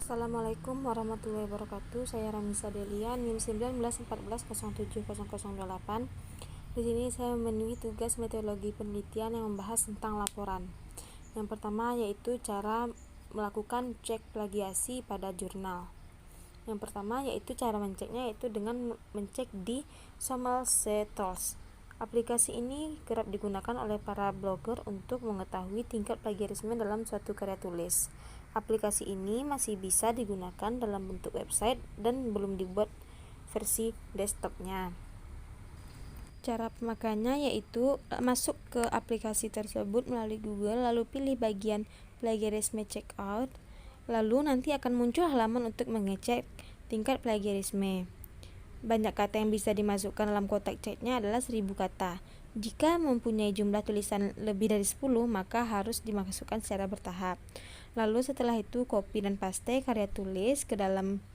Assalamualaikum warahmatullahi wabarakatuh. Saya Ramisa Delia, NIM 1914070008. Di sini saya memenuhi tugas metodologi penelitian yang membahas tentang laporan. Yang pertama yaitu cara melakukan cek plagiasi pada jurnal. Yang pertama yaitu cara menceknya yaitu dengan mencek di Somerset-Tools. Aplikasi ini kerap digunakan oleh para blogger untuk mengetahui tingkat plagiarisme dalam suatu karya tulis. Aplikasi ini masih bisa digunakan dalam bentuk website dan belum dibuat versi desktopnya. Cara pemakaiannya yaitu masuk ke aplikasi tersebut melalui Google, lalu pilih bagian plagiarisme checkout, lalu nanti akan muncul halaman untuk mengecek tingkat plagiarisme. Banyak kata yang bisa dimasukkan dalam kotak ceknya adalah 1000 kata. Jika mempunyai jumlah tulisan lebih dari 10, maka harus dimasukkan secara bertahap. Lalu setelah itu copy dan paste karya tulis ke dalam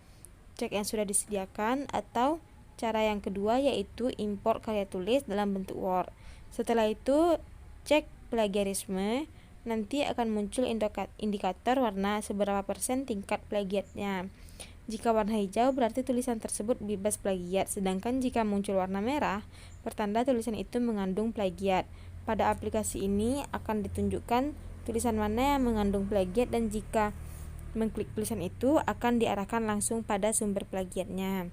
cek yang sudah disediakan, atau cara yang kedua yaitu import karya tulis dalam bentuk Word. Setelah itu cek plagiarisme, nanti akan muncul indikator warna seberapa persen tingkat plagiatnya. Jika warna hijau berarti tulisan tersebut bebas plagiat, sedangkan jika muncul warna merah, pertanda tulisan itu mengandung plagiat. Pada aplikasi ini akan ditunjukkan tulisan mana yang mengandung plagiat, dan jika mengklik tulisan itu akan diarahkan langsung pada sumber plagiatnya.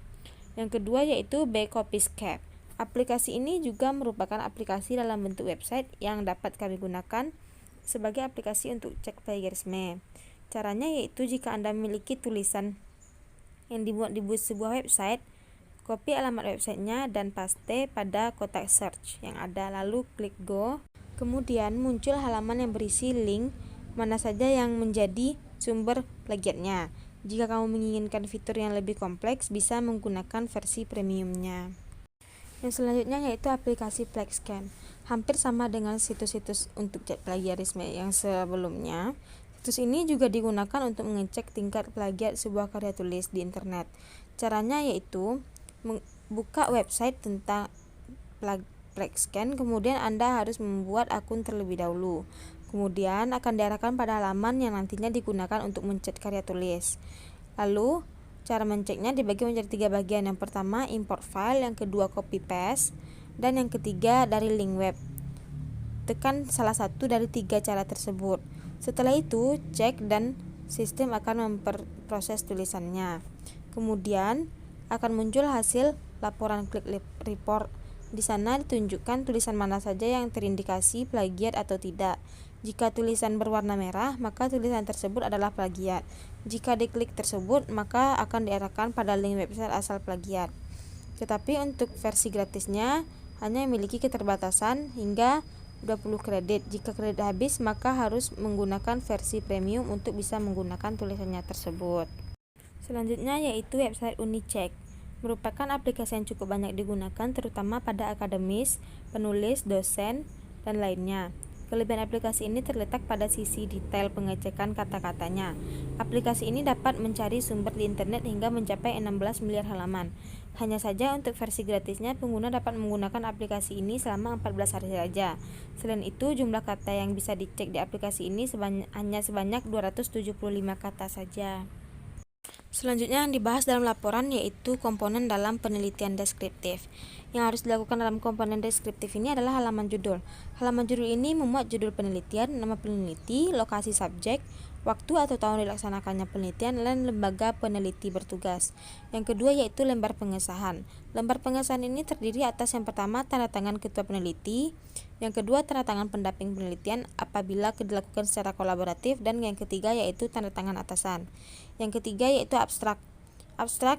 Yang kedua yaitu Backcopyscape. Aplikasi ini juga merupakan aplikasi dalam bentuk website yang dapat kami gunakan sebagai aplikasi untuk cek plagiarisme. Caranya yaitu jika Anda memiliki tulisan yang dibuat di sebuah website, copy alamat websitenya dan paste pada kotak search yang ada, lalu klik go. Kemudian muncul halaman yang berisi link mana saja yang menjadi sumber plagiatnya. Jika kamu menginginkan fitur yang lebih kompleks, bisa menggunakan versi premiumnya. Yang selanjutnya yaitu aplikasi FlexScan. Hampir sama dengan situs-situs untuk cek plagiarisme yang sebelumnya. Situs ini juga digunakan untuk mengecek tingkat plagiat sebuah karya tulis di internet. Caranya yaitu buka website tentang FlexScan, kemudian Anda harus membuat akun terlebih dahulu. Kemudian akan diarahkan pada halaman yang nantinya digunakan untuk mencek karya tulis. Lalu cara menceknya dibagi menjadi 3 bagian. Yang pertama import file, yang kedua copy paste, dan yang ketiga dari link web. Tekan salah satu dari 3 cara tersebut. Setelah itu cek dan sistem akan memproses tulisannya. Kemudian akan muncul hasil laporan klik report. Di sana ditunjukkan tulisan mana saja yang terindikasi plagiat atau tidak. Jika tulisan berwarna merah, maka tulisan tersebut adalah plagiat. Jika diklik tersebut, maka akan diarahkan pada link website asal plagiat. Tetapi untuk versi gratisnya hanya memiliki keterbatasan hingga 20 kredit. Jika kredit habis, maka harus menggunakan versi premium untuk bisa menggunakan tulisannya tersebut. Selanjutnya yaitu website Unicheck. Merupakan aplikasi yang cukup banyak digunakan terutama pada akademis, penulis, dosen, dan lainnya. Kelebihan aplikasi ini terletak pada sisi detail pengecekan kata-katanya. Aplikasi ini dapat mencari sumber di internet hingga mencapai 16 miliar halaman. Hanya saja untuk versi gratisnya pengguna dapat menggunakan aplikasi ini selama 14 hari saja. Selain itu jumlah kata yang bisa dicek di aplikasi ini hanya sebanyak 275 kata saja. Selanjutnya yang dibahas dalam laporan yaitu komponen dalam penelitian deskriptif. Yang harus dilakukan dalam komponen deskriptif ini adalah halaman judul. Halaman judul ini memuat judul penelitian, nama peneliti, lokasi subjek, waktu atau tahun dilaksanakannya penelitian, dan lembaga peneliti bertugas. Yang kedua yaitu lembar pengesahan. Lembar pengesahan ini terdiri atas yang pertama tanda tangan ketua peneliti, yang kedua tanda tangan pendamping penelitian apabila dilakukan secara kolaboratif, dan yang ketiga yaitu tanda tangan atasan. Yang ketiga yaitu abstrak. Abstrak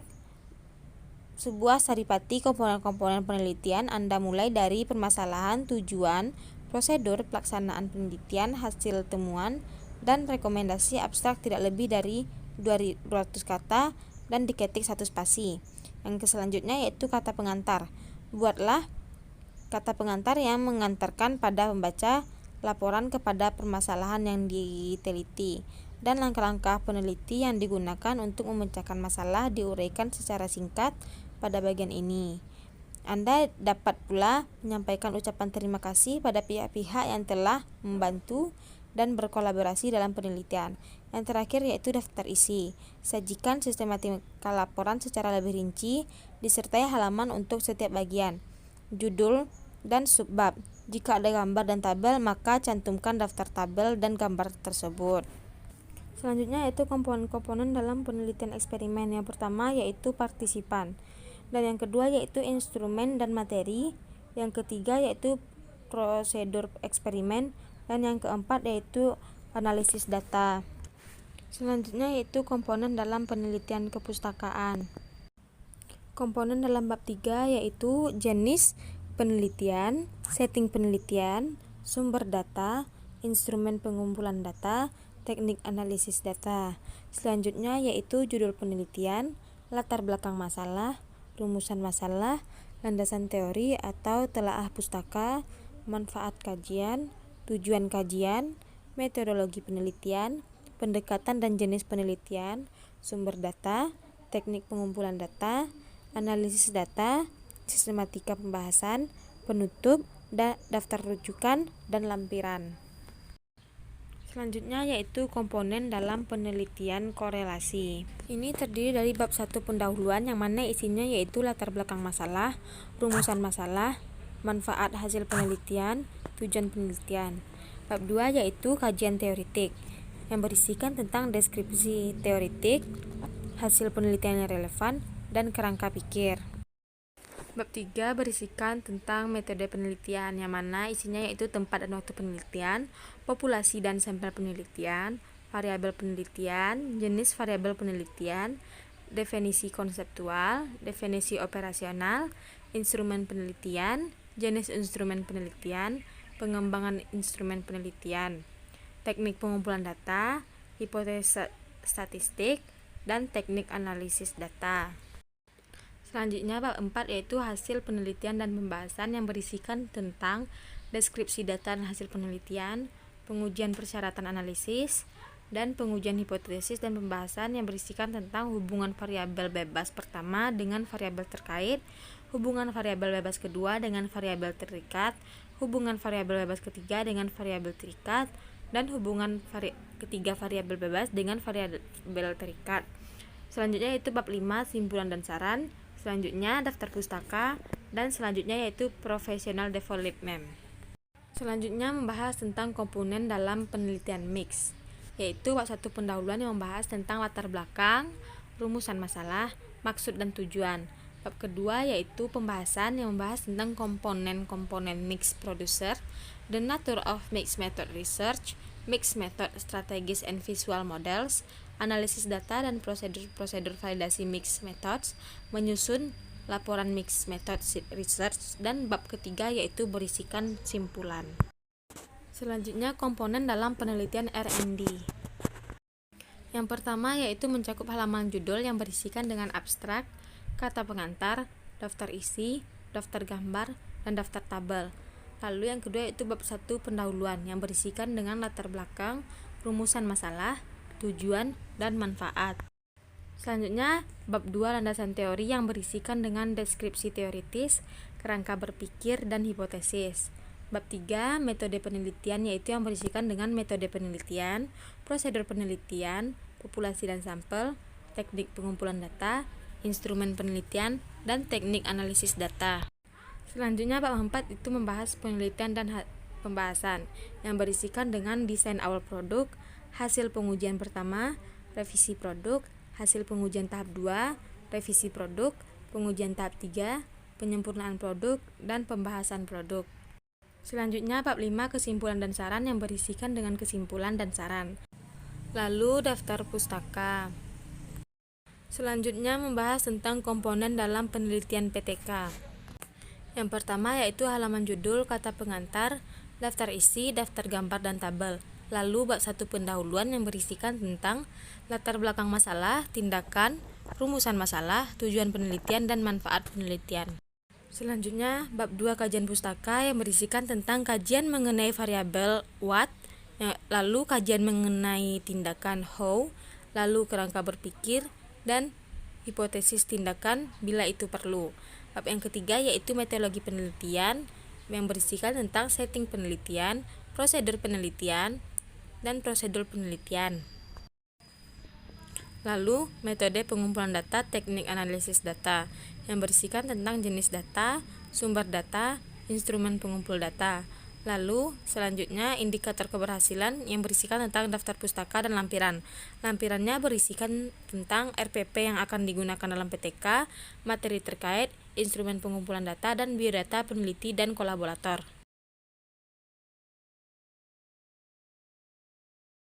sebuah saripati komponen-komponen penelitian Anda mulai dari permasalahan, tujuan, prosedur pelaksanaan penelitian, hasil temuan, dan rekomendasi. Abstrak tidak lebih dari 200 kata dan diketik 1 spasi. Yang selanjutnya yaitu kata pengantar. Buatlah kata pengantar yang mengantarkan pada pembaca laporan kepada permasalahan yang diteliti, dan langkah-langkah peneliti yang digunakan untuk memecahkan masalah diuraikan secara singkat pada bagian ini. Anda dapat pula menyampaikan ucapan terima kasih pada pihak-pihak yang telah membantu dan berkolaborasi dalam penelitian. Yang terakhir yaitu daftar isi. Sajikan sistematika laporan secara lebih rinci, disertai halaman untuk setiap bagian, judul, dan subbab. Jika ada gambar dan tabel, maka cantumkan daftar tabel dan gambar tersebut. Selanjutnya yaitu komponen-komponen dalam penelitian eksperimen. Yang pertama yaitu partisipan, dan yang kedua yaitu instrumen dan materi, yang ketiga yaitu prosedur eksperimen, dan yang keempat yaitu analisis data. Selanjutnya yaitu komponen dalam penelitian kepustakaan. Komponen dalam bab 3 yaitu jenis penelitian, setting penelitian, sumber data, instrumen pengumpulan data, teknik analisis data. Selanjutnya yaitu judul penelitian, latar belakang masalah, rumusan masalah, landasan teori atau telaah pustaka, manfaat kajian, tujuan kajian, metodologi penelitian, pendekatan dan jenis penelitian, sumber data, teknik pengumpulan data, analisis data, sistematika pembahasan, penutup, daftar rujukan, dan lampiran. Selanjutnya yaitu komponen dalam penelitian korelasi. Ini terdiri dari bab 1 pendahuluan, yang mana isinya yaitu latar belakang masalah, rumusan masalah, manfaat hasil penelitian, tujuan penelitian. Bab 2 yaitu kajian teoritik, yang berisikan tentang deskripsi teoritik, hasil penelitian yang relevan, dan kerangka pikir. Bab 3 berisikan tentang metode penelitian, yang mana isinya yaitu tempat dan waktu penelitian, populasi dan sampel penelitian, variabel penelitian, jenis variabel penelitian, definisi konseptual, definisi operasional, instrumen penelitian, jenis instrumen penelitian, pengembangan instrumen penelitian, teknik pengumpulan data, hipotesa statistik, dan teknik analisis data. Selanjutnya bab 4 yaitu hasil penelitian dan pembahasan, yang berisikan tentang deskripsi data dan hasil penelitian, pengujian persyaratan analisis, dan pengujian hipotesis dan pembahasan, yang berisikan tentang hubungan variabel bebas pertama dengan variabel terkait, hubungan variabel bebas kedua dengan variabel terikat, hubungan variabel bebas ketiga dengan variabel terikat, dan hubungan ketiga variabel bebas dengan variabel terikat. Selanjutnya yaitu bab 5 simpulan dan saran, selanjutnya daftar pustaka, dan selanjutnya yaitu professional development. Selanjutnya membahas tentang komponen dalam penelitian mix, yaitu bab 1 pendahuluan yang membahas tentang latar belakang, rumusan masalah, maksud dan tujuan. Bab kedua yaitu pembahasan yang membahas tentang komponen-komponen mix producer, the nature of mixed method research, mixed method strategies and visual models, analisis data dan prosedur-prosedur validasi mixed methods, menyusun laporan mixed method research, dan bab ketiga yaitu berisikan simpulan. Selanjutnya komponen dalam penelitian R&D. Yang pertama yaitu mencakup halaman judul yang berisikan dengan abstrak, kata pengantar, daftar isi, daftar gambar, dan daftar tabel. Lalu yang kedua yaitu bab 1 pendahuluan yang berisikan dengan latar belakang, rumusan masalah, tujuan, dan manfaat. Selanjutnya bab 2 landasan teori yang berisikan dengan deskripsi teoritis, kerangka berpikir, dan hipotesis. Bab 3 metode penelitian yaitu yang berisikan dengan metode penelitian, prosedur penelitian, populasi dan sampel, teknik pengumpulan data, instrumen penelitian, dan teknik analisis data. Selanjutnya bab 4 itu membahas penelitian dan pembahasan yang berisikan dengan desain awal produk, hasil pengujian pertama, revisi produk, hasil pengujian tahap 2, revisi produk, pengujian tahap 3, penyempurnaan produk, dan pembahasan produk. Selanjutnya bab 5 kesimpulan dan saran yang berisikan dengan kesimpulan dan saran. Lalu daftar pustaka. Selanjutnya membahas tentang komponen dalam penelitian PTK. Yang pertama yaitu halaman judul, kata pengantar, daftar isi, daftar gambar, dan tabel. Lalu bab 1 pendahuluan yang berisikan tentang latar belakang masalah, tindakan, rumusan masalah, tujuan penelitian, dan manfaat penelitian. Selanjutnya bab 2 kajian pustaka yang berisikan tentang kajian mengenai variabel what, lalu kajian mengenai tindakan how, lalu kerangka berpikir, dan hipotesis tindakan bila itu perlu. Bab yang ketiga yaitu metodologi penelitian yang berisikan tentang setting penelitian, prosedur penelitian, dan prosedur penelitian. Lalu, metode pengumpulan data, teknik analisis data, yang berisikan tentang jenis data, sumber data, instrumen pengumpul data. Lalu, selanjutnya indikator keberhasilan yang berisikan tentang daftar pustaka dan lampiran. Lampirannya berisikan tentang RPP yang akan digunakan dalam PTK, materi terkait, instrumen pengumpulan data, dan biodata peneliti dan kolaborator.